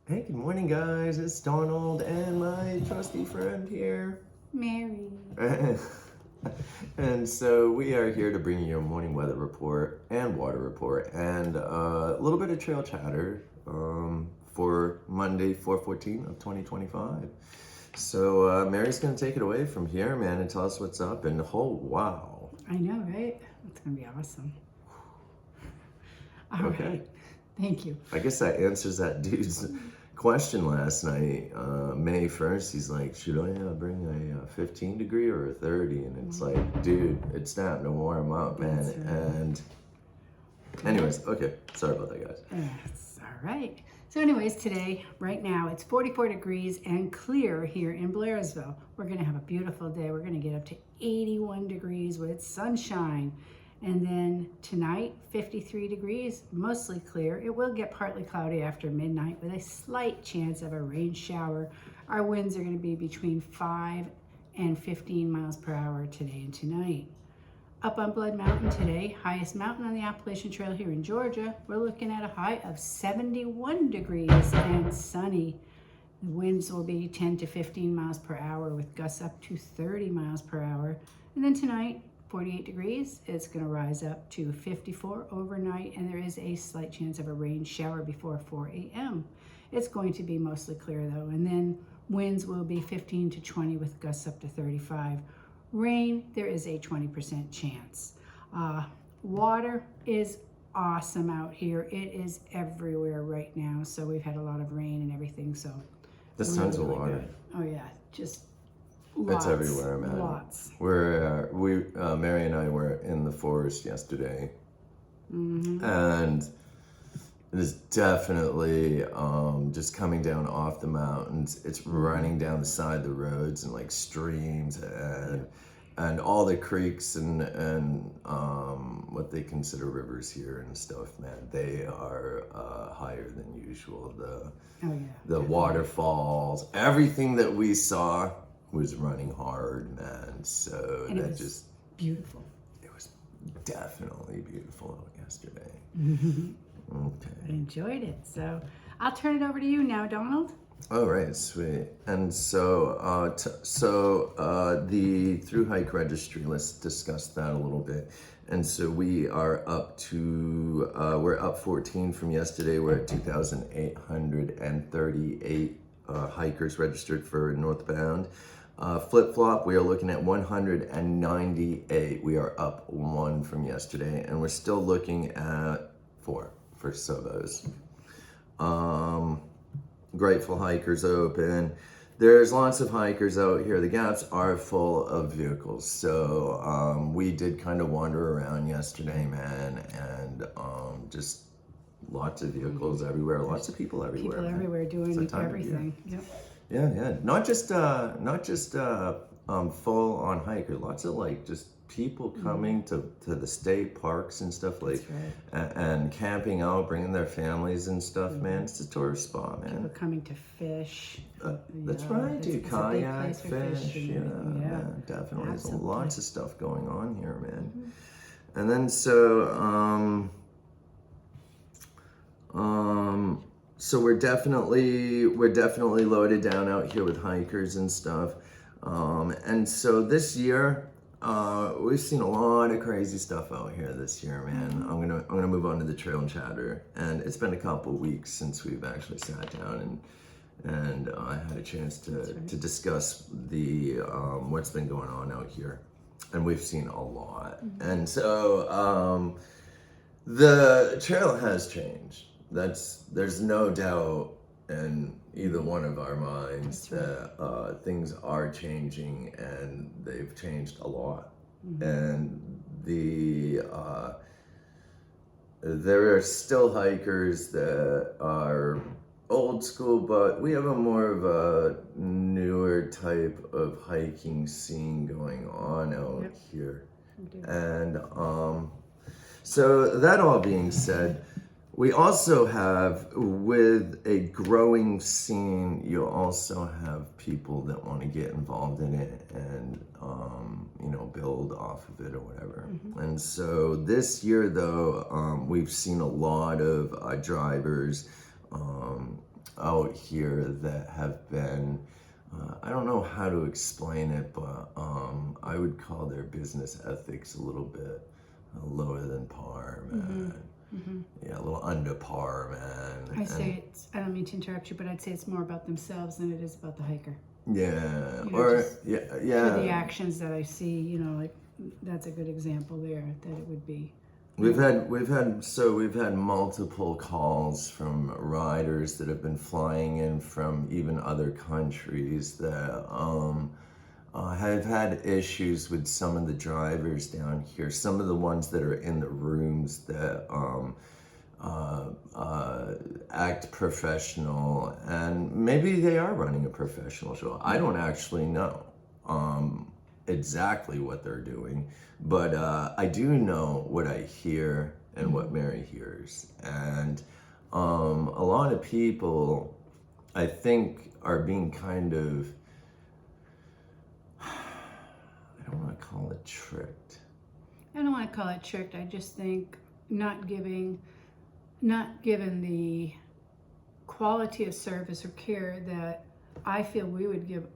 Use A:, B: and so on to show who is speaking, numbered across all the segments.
A: Hey, good morning, guys. It's Donald and my trusty friend here.
B: Mary.
A: And so we are here to bring you a morning weather report and water report and a little bit of trail chatter for Monday, 4/14 of 2025. So Mary's going to take it away from here, man, and tell us what's up. And oh, wow.
B: I know, right? It's going to be awesome. All
A: Okay.
B: right. Thank you.
A: I guess that answers that dude's question last night. May 1st, he's like, should I bring a 15 degree or a 30? And it's like, dude, it's starting to warm up, man.
B: That's right.
A: And anyways, okay. Sorry about that, guys.
B: That's all right. So anyways, today, right now, it's 44 degrees and clear here in Blairsville. We're going to have a beautiful day. We're going to get up to 81 degrees with sunshine. And then tonight, 53 degrees, mostly clear. It will get partly cloudy after midnight with a slight chance of a rain shower. Our winds are going to be between 5 and 15 miles per hour today and tonight. Up on Blood Mountain today, highest mountain on the Appalachian Trail here in Georgia, we're looking at a high of 71 degrees and sunny. The winds will be 10 to 15 miles per hour with gusts up to 30 miles per hour. And then tonight, 48 degrees, it's going to rise up to 54 overnight, and there is a slight chance of a rain shower before 4 a.m. It's going to be mostly clear though, and then winds will be 15 to 20 with gusts up to 35. Rain, there is a 20% chance. Water is awesome out here. It is everywhere right now, so we've had a lot of rain and everything, so
A: There's tons of
B: really
A: water.
B: good. Oh yeah, just lots.
A: It's everywhere, man.
B: Lots.
A: Mary and I were in the forest yesterday, and it is definitely just coming down off the mountains. It's running down the side of the roads and like streams and all the creeks and what they consider rivers here and stuff, man. They are higher than usual. The waterfalls, everything that we saw was running hard, man. So
B: And it
A: that
B: was
A: just
B: beautiful.
A: it was definitely beautiful yesterday.
B: I
A: Okay.
B: enjoyed it. So I'll turn it over to you now, Donald.
A: All right, sweet. And so, the through hike registry. Let's discuss that a little bit. And so we are up to we're up 14 from yesterday. We're at 2,838 hikers registered for northbound. Flip flop, we are looking at 198. We are up 1 from yesterday, and we're still looking at 4 for Sobos. Grateful Hikers open. There's lots of hikers out here. The gaps are full of vehicles. So we did kind of wander around yesterday, man, and just lots of vehicles everywhere. Lots of people everywhere.
B: People
A: man.
B: everywhere doing
A: It's that time of
B: everything. Yep.
A: Yeah. Not just full on hiker. Lots of like just people coming to the state parks and stuff like,
B: That's
A: and camping out, bringing their families and stuff. Man, it's a tourist spot, man.
B: People coming to fish.
A: That's
B: Yeah,
A: right, dude.
B: it's a big
A: Kayak,
B: place for
A: fish,
B: fishing.
A: yeah,
B: Yeah.
A: man, definitely. There's
B: Absolutely.
A: lots of stuff going on here, man. And then so we're definitely loaded down out here with hikers and stuff. And so this year, we've seen a lot of crazy stuff out here this year, man. I'm gonna move on to the trail chatter, and it's been a couple weeks since we've actually sat down and I had a chance to discuss the what's been going on out here, and we've seen a lot. And so the trail has changed. There's no doubt in either one of our minds that things are changing, and they've changed a lot. And there are still hikers that are old school, but we have a more of a newer type of hiking scene going on out here. And so that all being said, we also have, with a growing scene, you also have people that want to get involved in it and, build off of it or whatever. And so this year, though, we've seen a lot of drivers out here that have been, I don't know how to explain it, but I would call their business ethics a little bit lower than par, man. Yeah, a little under par, man.
B: I say it's, I don't mean to interrupt you, but I'd say it's more about themselves than it is about the hiker.
A: Yeah,
B: You know,
A: or
B: just
A: yeah,
B: For the
A: yeah.
B: actions that I see, you know, like that's a good example there that it would be.
A: We've had multiple calls from riders that have been flying in from even other countries that have had issues with some of the drivers down here. Some of the ones that are in the rooms that act professional, and maybe they are running a professional show. I don't actually know exactly what they're doing, but I do know what I hear and what Mary hears. And a lot of people, I think, are being kind of, I don't want to call it tricked.
B: I don't want to call it tricked. I just think not given the quality of service or care that I feel we would give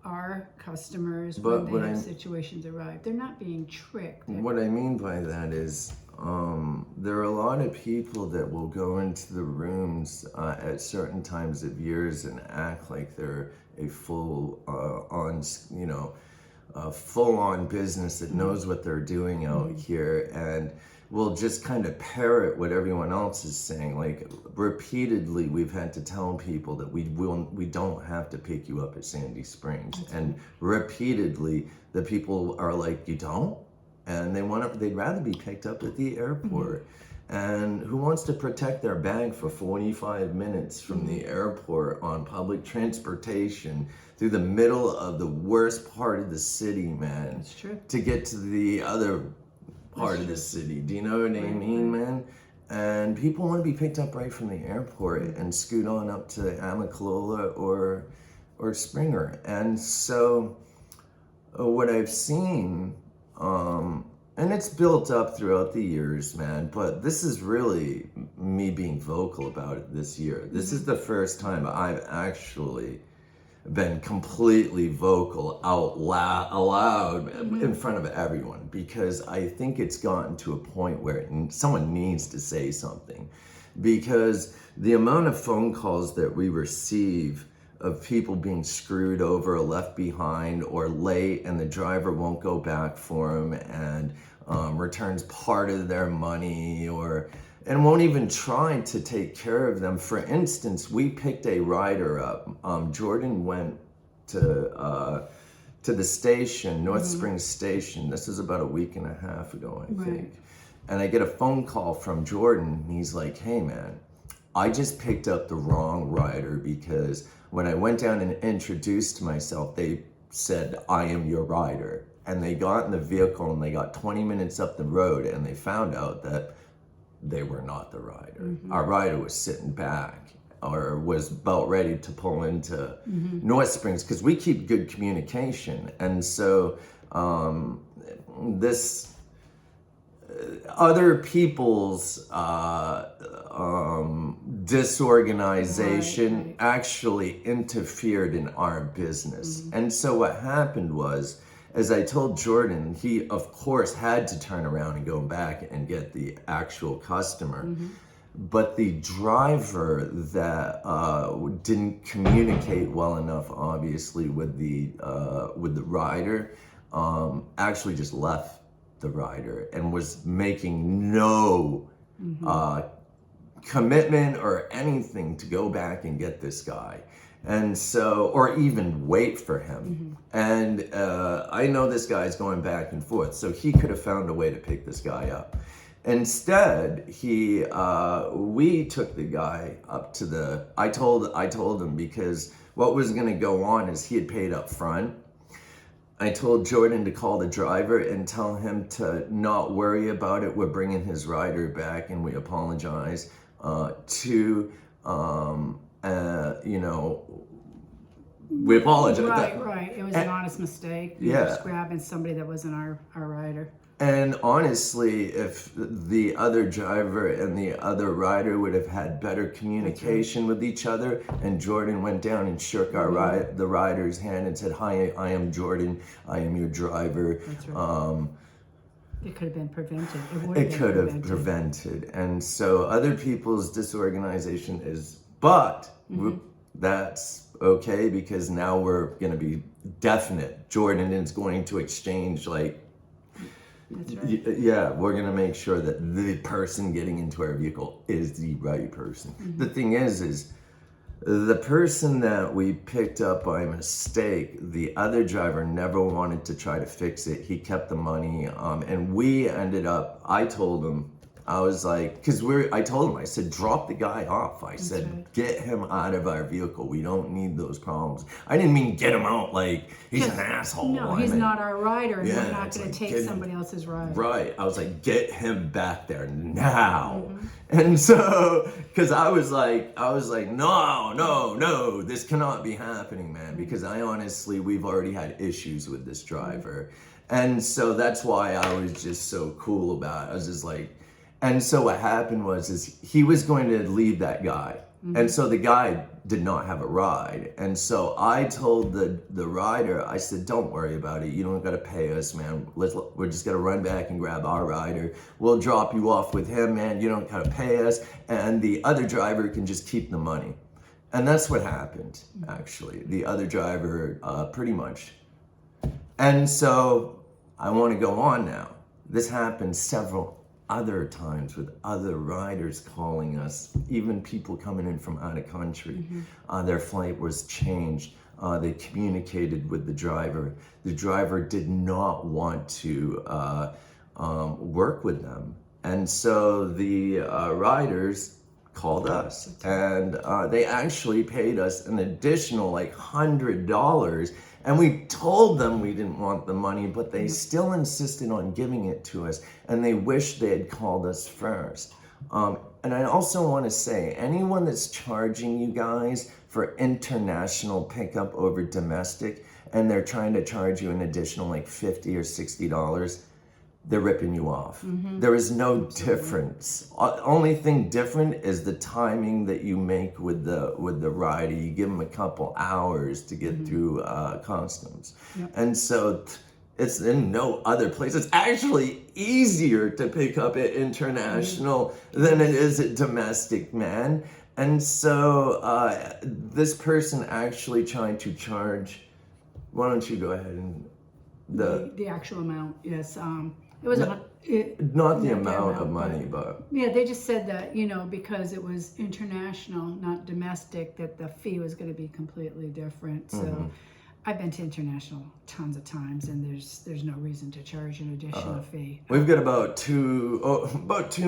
B: our customers
A: But
B: when
A: what
B: they have
A: I'm-
B: situations arrive. They're not being tricked.
A: What I mean by that is, there are a lot of people that will go into the rooms at certain times of years and act like they're a full-on business that knows what they're doing out here, and will just kind of parrot what everyone else is saying. Like repeatedly, we've had to tell people that we don't have to pick you up at Sandy Springs, and repeatedly the people are like, you don't, and they'd rather be picked up at the airport. And who wants to protect their bag for 45 minutes from the airport on public transportation through the middle of the worst part of the city, man?
B: That's true.
A: To get to the other part of the city. Do you know what I mean, man? And people want to be picked up right from the airport and scoot on up to Amicalola or Springer. And so what I've seen, and it's built up throughout the years, man, but this is really me being vocal about it this year. This is the first time I've actually been completely vocal aloud in front of everyone, because I think it's gotten to a point where someone needs to say something, because the amount of phone calls that we receive of people being screwed over or left behind or late, and the driver won't go back for them and returns part of their money and won't even try to take care of them. For instance, we picked a rider up. Jordan went to the station, North Springs Station. This is about a week and a half ago, I think. And I get a phone call from Jordan. And he's like, hey, man, I just picked up the wrong rider, because when I went down and introduced myself, they said, I am your rider. And they got in the vehicle and they got 20 minutes up the road and they found out that they were not the rider. Our rider was sitting back or was about ready to pull into North Springs, because we keep good communication. And so this other people's disorganization actually interfered in our business. And so what happened was, as I told Jordan, he of course had to turn around and go back and get the actual customer. But the driver that didn't communicate well enough, obviously, with the rider, actually just left the rider and was making no commitment or anything to go back and get this guy. And so, or even wait for him. And I know this guy's going back and forth, so he could have found a way to pick this guy up. Instead, we took the guy up to I told him, because what was gonna go on is he had paid up front. I told Jordan to call the driver and tell him to not worry about it. We're bringing his rider back and we apologize. We apologize.
B: Right. It was an honest mistake. We were just grabbing somebody that wasn't our rider.
A: And honestly, if the other driver and the other rider would have had better communication with each other, and Jordan went down and shook the rider's hand and said, "Hi, I am Jordan. I am your driver."
B: That's right. It could have been prevented. It would have
A: It
B: been
A: could have
B: prevented.
A: prevented. And so other people's disorganization is, but that's okay because now we're going to be definite. Jordan is going to exchange, like,
B: That's right.
A: yeah, we're going to make sure that the person getting into our vehicle is the right person. The thing is the person that we picked up by mistake, the other driver never wanted to try to fix it. He kept the money, and we ended up, I told him, I was like, I told him, I said, drop the guy off. I said,
B: right.
A: get him out of our vehicle. We don't need those problems. I didn't mean get him out like he's an asshole.
B: No,
A: I
B: he's
A: meant,
B: not our rider, and
A: Yeah,
B: we're not
A: it's
B: going
A: like,
B: to take
A: get him-
B: somebody else's ride.
A: Right. I was like, get him back there now. And so, because I was like, no, this cannot be happening, man. Because we've already had issues with this driver. And so that's why I was just so cool about it. I was just like, and so what happened is he was going to leave that guy. And so the guy did not have a ride. And so I told the rider, I said, don't worry about it. You don't got to pay us, man. We're just going to run back and grab our rider. We'll drop you off with him, man. You don't got to pay us. And the other driver can just keep the money. And that's what happened, actually. The other driver, pretty much. And so I want to go on now. This happened several other times with other riders calling us, even people coming in from out of country. Their flight was changed. They communicated with the driver. The driver did not want to work with them. And so the riders called us, and they actually paid us an additional like $100. And we told them we didn't want the money, but they still insisted on giving it to us, and they wished they had called us first. And I also want to say, anyone that's charging you guys for international pickup over domestic, and they're trying to charge you an additional like $50 or $60, they're ripping you off. There is no difference. Only thing different is the timing that you make with the rider. You give them a couple hours to get through customs. And so it's in no other place. It's actually easier to pick up at international than it is at domestic, man. And so this person actually tried to charge, why don't you go ahead and
B: The actual amount, yes. It was
A: not the amount of money, but
B: yeah, they just said that, because it was international, not domestic, that the fee was going to be completely different. So I've been to international tons of times, and there's no reason to charge an additional fee.
A: we've got about 2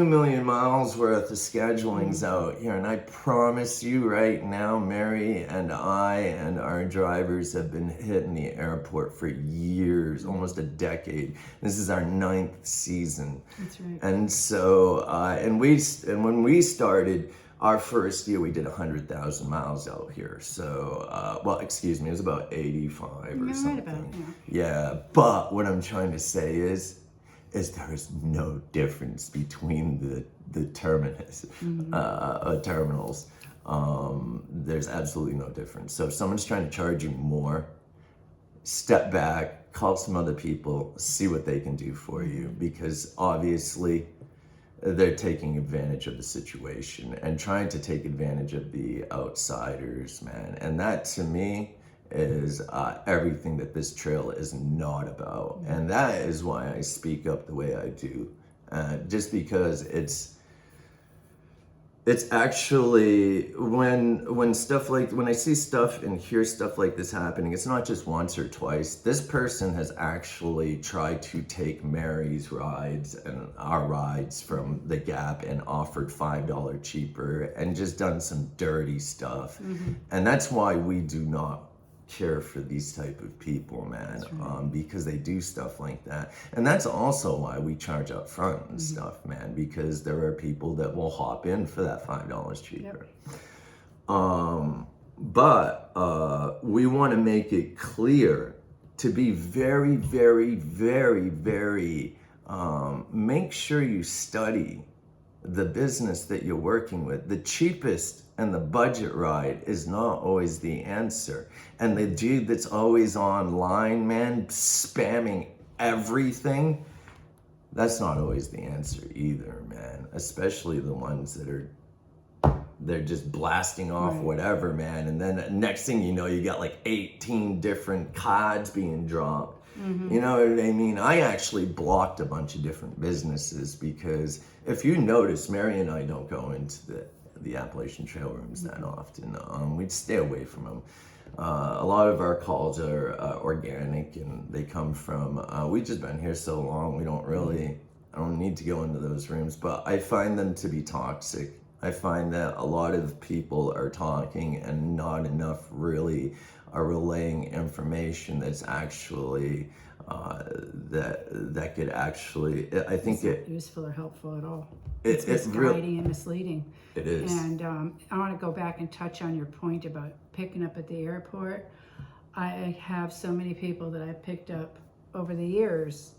A: million miles worth of schedulings out here, and I promise you right now, Mary and I and our drivers have been hitting the airport for years, almost a decade. This is our 9th season.
B: That's right.
A: And so, and when we started, our first year we did 100,000 miles out here. So, well, excuse me, it was about 85 or
B: You're
A: something.
B: right about it,
A: Yeah, but what I'm trying to say is there is no difference between the terminus, terminals. There's absolutely no difference. So if someone's trying to charge you more, step back, call some other people, see what they can do for you, because obviously they're taking advantage of the situation and trying to take advantage of the outsiders, man. And that, to me, is everything that this trail is not about. And that is why I speak up the way I do. Just because it's actually, when I see stuff and hear stuff like this happening, it's not just once or twice. This person has actually tried to take Mary's rides and our rides from the Gap and offered $5 cheaper and just done some dirty stuff. And that's why we do not care for these type of people, man, because they do stuff like that. And that's also why we charge up front and stuff, man, because there are people that will hop in for that $5 cheaper. But we want to make it clear to be very, very, very, very make sure you study the business that you're working with. The cheapest and the budget ride is not always the answer. And the dude that's always online, man, spamming everything, that's not always the answer either, man. Especially the ones that are, they're just blasting off whatever, man. And then next thing you know, you got like 18 different cards being dropped. You know what I mean? I actually blocked a bunch of different businesses because if you notice, Mary and I don't go into the Appalachian Trail rooms that often. We'd stay away from them. A lot of our calls are organic and they come from, we've just been here so long, we don't really, I don't need to go into those rooms, but I find them to be toxic. I find that a lot of people are talking and not enough really are relaying information that's actually that could actually, I think
B: It's not useful or helpful at all.
A: It's
B: misguiding and misleading.
A: It is.
B: And I want to go back and touch on your point about picking up at the airport. I have so many people that I've picked up over the years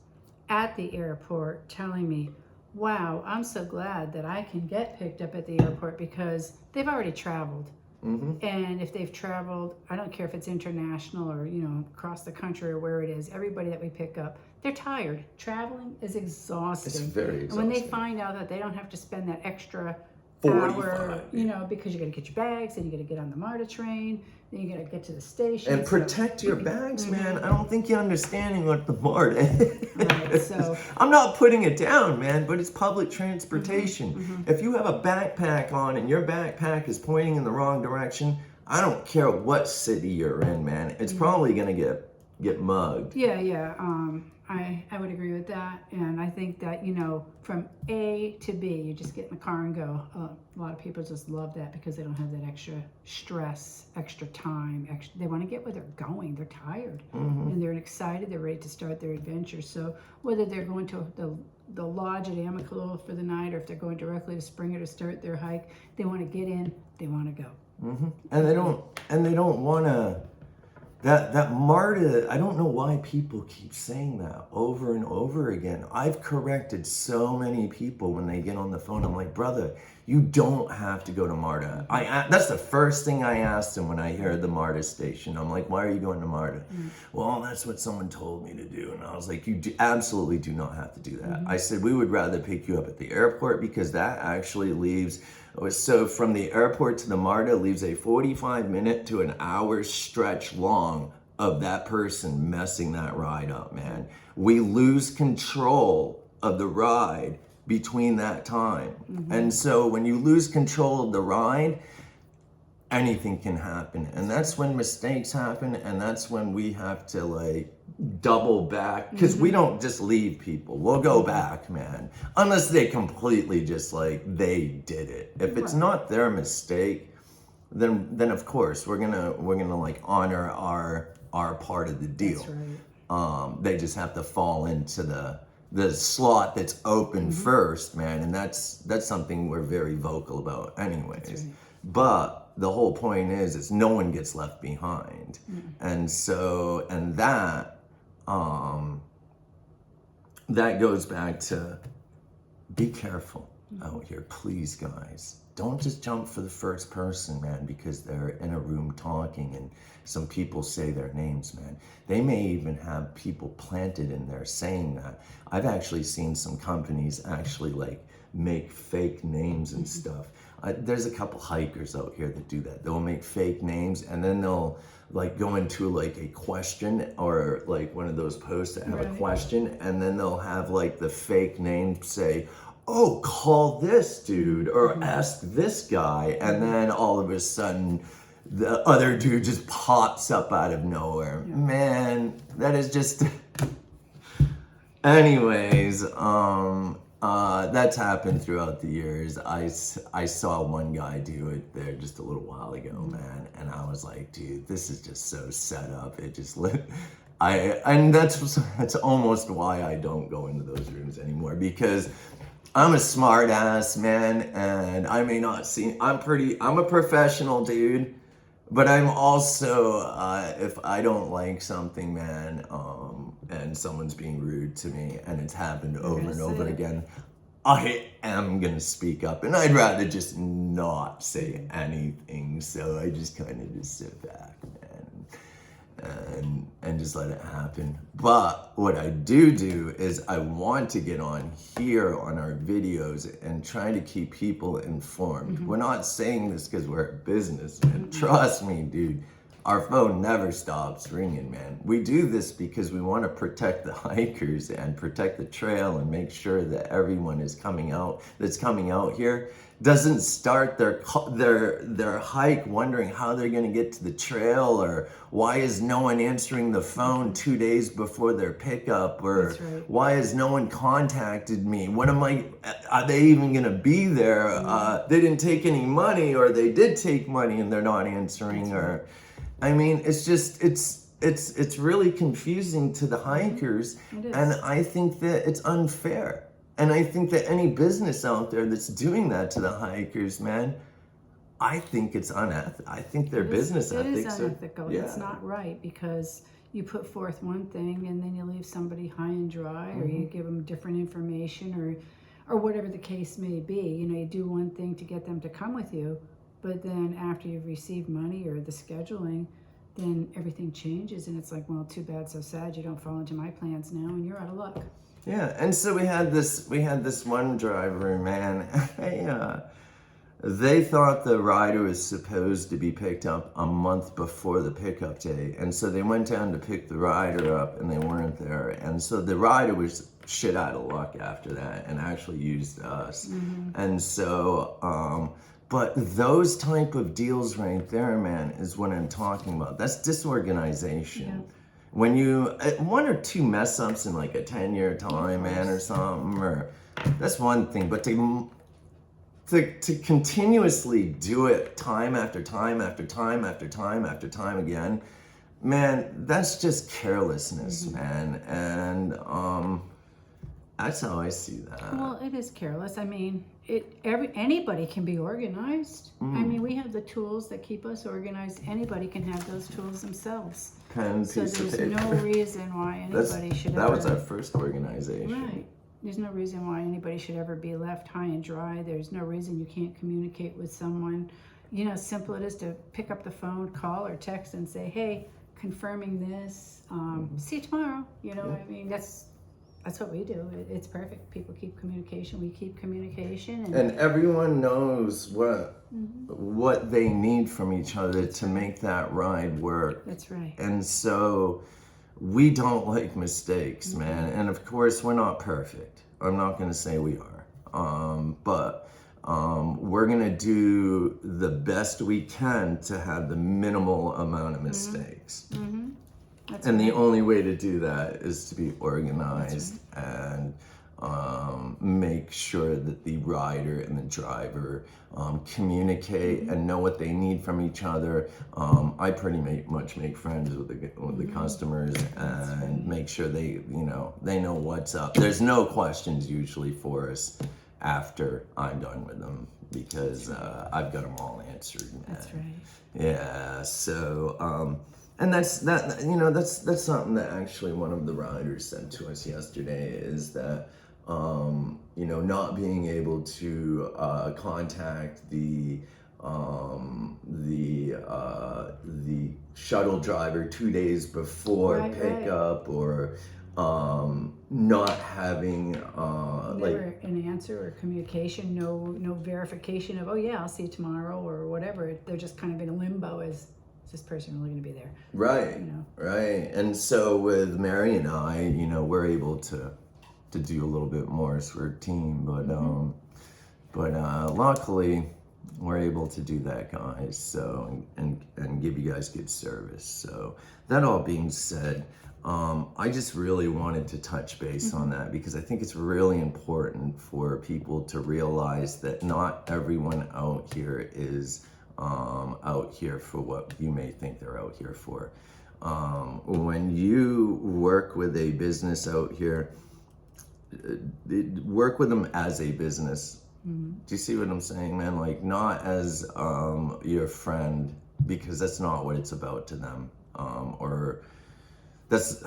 B: at the airport telling me, wow, I'm so glad that I can get picked up at the airport because they've already traveled. And if they've traveled, I don't care if it's international or, you know, across the country or where it is, everybody that we pick up, they're tired. Traveling is exhausting.
A: It's very exhausting.
B: And when they find out that they don't have to spend that extra
A: 45,
B: hour, you know, because you got to get your bags and you got to get on the MARTA train, then you got to get to the station.
A: And protect your bags, man. I don't think you're understanding what the MARTA is.
B: Right, so
A: I'm not putting it down, man, but it's public transportation. If you have a backpack on and your backpack is pointing in the wrong direction, I don't care what city you're in, man. It's probably gonna get mugged.
B: Yeah. I would agree with that. And I think that, you know, from A to B, you just get in the car and go. A lot of people just love that because they don't have that extra stress, extra time. They want to get where they're going. They're tired and they're excited. They're ready to start their adventure. So whether they're going to the lodge at Amicalola for the night or if they're going directly to Springer to start their hike, they want to get in, they want to go.
A: And they don't want to. That MARTA, I don't know why people keep saying that over and over again. I've corrected so many people when they get on the phone. I'm like, brother, you don't have to go to MARTA. That's the first thing I asked them when I heard the MARTA station. I'm like, why are you going to MARTA? Well, that's what someone told me to do. And I was like, absolutely do not have to do that. I said, we would rather pick you up at the airport because that actually leaves. So from the airport to the MARTA leaves a 45-minute to an hour stretch long of that person messing that ride up, man. We lose control of the ride between that time. And so when you lose control of the ride, anything can happen. And that's when mistakes happen, and that's when we have to like double back, because we don't just leave people. We'll go back, man, unless they completely just like they did it. If it's not their mistake, then of course we're gonna like honor our part of the deal.
B: That's right.
A: They just have to fall into the slot that's open first, man, and that's something we're very vocal about anyways. But the whole point is no one gets left behind. And so, and that goes back to be careful out here, please, guys. Don't just jump for the first person, man, because they're in a room talking and some people say their names, man. They may even have people planted in there saying that. I've actually seen some companies actually like make fake names and stuff. There's a couple hikers out here that do that. They'll make fake names and then they'll like go into like a question or like one of those posts that have a question, and then they'll have like the fake name say, oh, call this dude or ask this guy, and then all of a sudden the other dude just pops up out of nowhere. Man, that is just anyways, that's happened throughout the years. I saw one guy do it there just a little while ago, man, and I was like, dude, this is just so set up. It just and that's almost why I don't go into those rooms anymore, because I'm a smart ass, man, and I may not seem, I'm a professional dude, but I'm also, if I don't like something, man, and someone's being rude to me, and it's happened over
B: gonna
A: and over
B: say it.
A: again, I am gonna speak up, and I'd rather just not say anything. So I just kind of just sit back, man, and just let it happen. But what I do is I want to get on here on our videos and try to keep people informed. We're not saying this because we're a business, man. Trust me, dude. Our phone never stops ringing, man. We do this because we want to protect the hikers and protect the trail and make sure that everyone is coming out here doesn't start their hike wondering how they're going to get to the trail, or why is no one answering the phone 2 days before their pickup, or
B: That's right.
A: why has no one contacted me? Are they even going to be there? They didn't take any money, or they did take money and they're not answering. Or I mean, it's really confusing to the hikers,
B: It is.
A: and I think that it's unfair. And I think that any business out there that's doing that to the hikers, man, I think it's unethical. I think their business
B: It is
A: ethics
B: unethical.
A: are,
B: It's not right, because you put forth one thing and then you leave somebody high and dry, or you give them different information, or whatever the case may be. You know, you do one thing to get them to come with you, but then after you've received money or the scheduling, then everything changes, and it's like, well, too bad, so sad. You don't fall into my plans now, and you're out of luck.
A: Yeah, and so we had this one driver, man. They thought the rider was supposed to be picked up a month before the pickup day, and so they went down to pick the rider up, and they weren't there, and so the rider was shit out of luck after that, and actually used us, and so. But those type of deals right there, man, is what I'm talking about. That's disorganization.
B: Yeah.
A: When you one or two mess ups in like a 10-year time, man, or something, or that's one thing. But to continuously do it time after time after time after time after time again, man, that's just carelessness, man. And that's how I see that.
B: Well, it is careless. I mean, anybody can be organized. I mean, we have the tools that keep us organized. Anybody can have those tools themselves.
A: Pen,
B: So
A: piece of
B: there's
A: paper.
B: no reason why anybody should
A: That
B: ever.
A: was our first organization.
B: Right. There's no reason why anybody should ever be left high and dry. There's no reason you can't communicate with someone. You know, simple it is to pick up the phone, call or text, and say, "Hey, confirming this. See you tomorrow." You know, I mean, that's what we do. It's perfect. People keep communication. We keep communication,
A: And everyone knows what they need from each other to make that ride work.
B: that's right.
A: And so we don't like mistakes, man. And of course, we're not perfect. I'm not going to say we are. But we're going to do the best we can to have the minimal amount of mistakes.
B: That's
A: And
B: right.
A: the only way to do that is to be organized and make sure that the rider and the driver communicate and know what they need from each other. I pretty much make friends with the customers and make sure they know what's up. There's no questions usually for us after I'm done with them, because I've got them all answered. Man.
B: That's right.
A: Yeah. So. And that's something that actually one of the riders said to us yesterday, is that not being able to contact the shuttle driver 2 days before
B: Right.
A: pickup, or not having
B: Never an answer or communication, no verification of, oh yeah, I'll see you tomorrow or whatever. They're just kind of in a limbo as, is this person really going to be there?
A: right,
B: You know.
A: right. And so with Mary and I, we're able to do a little bit more as we're a team, but luckily we're able to do that, guys. So and give you guys good service. So that all being said, I just really wanted to touch base on that, because I think it's really important for people to realize that not everyone out here is out here for what you may think they're out here for. When you work with a business out here, work with them as a business. Do you see what I'm saying, man? Like, not as your friend because that's not what it's about to them. Or that's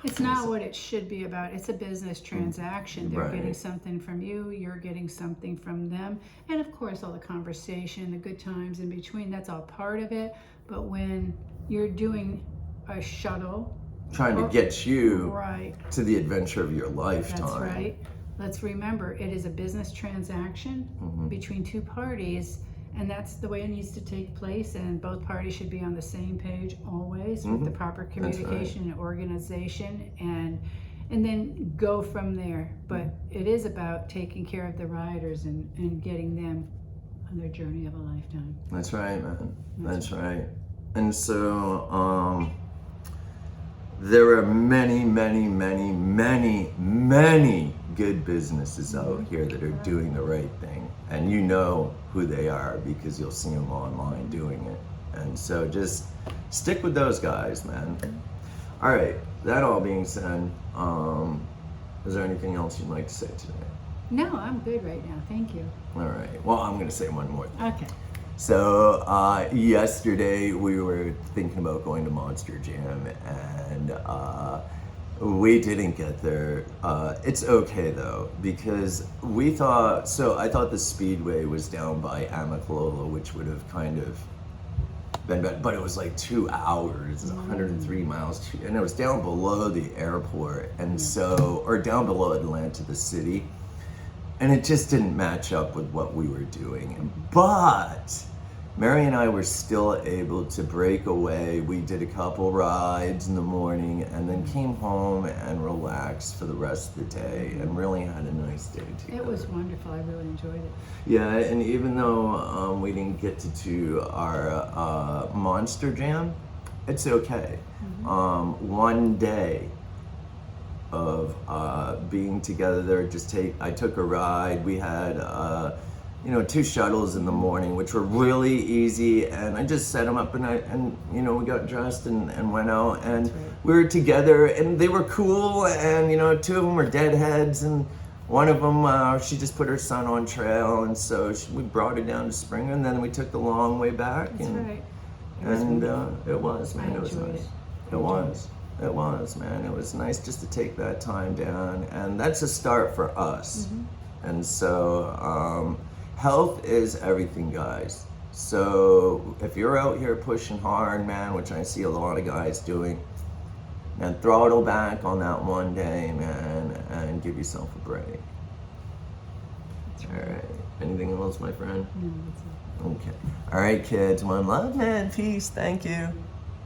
B: It's not what it should be about. It's a business transaction. They're
A: Right.
B: getting something from you, you're getting something from them. And of course, all the conversation, the good times in between, that's all part of it. But when you're doing a shuttle,
A: trying to get you
B: right,
A: to the adventure of your lifetime.
B: that's right. Let's remember, it is a business transaction between two parties, and that's the way it needs to take place. And both parties should be on the same page always with the proper communication and organization, and then go from there. But it is about taking care of the riders and getting them on their journey of a lifetime.
A: That's right, man. That's right. And so, there are many, many, many, many, many good businesses out here that are doing the right thing. And you know who they are because you'll see them online doing it. And so just stick with those guys, man. All right, that all being said, is there anything else you'd like to say today?
B: No, I'm good right now. Thank you.
A: All right, well, I'm going to say one more thing.
B: Okay.
A: So yesterday we were thinking about going to Monster Jam, and we didn't get there. It's okay though, because I thought the Speedway was down by Amicalola, which would have kind of been better, but it was like 2 hours, 103 miles, and it was down below the airport, and or down below Atlanta, the city. And it just didn't match up with what we were doing. But Mary and I were still able to break away. We did a couple rides in the morning and then came home and relaxed for the rest of the day and really had a nice day together.
B: It was wonderful. I really enjoyed it.
A: Yeah, and even though we didn't get to do our Monster Jam, it's okay. One day of being together there, I took a ride. We had 2 shuttles in the morning, which were really easy, and I just set them up, and we got dressed and went out, and we were together, and they were cool, and 2 of them were deadheads, and one of them, she just put her son on trail, and so we brought her down to Springer, and then we took the long way back.
B: That's right.
A: It was, man. It was
B: enjoyed
A: nice.
B: it.
A: It was, man. It was nice just to take that time down, and that's a start for us. And so, health is everything, guys. So if you're out here pushing hard, man, which I see a lot of guys doing, and throttle back on that one day, man, and give yourself a break. All right. Anything else, my friend?
B: No, that's it.
A: Okay. All right, kids. One love, man. Peace. Thank you.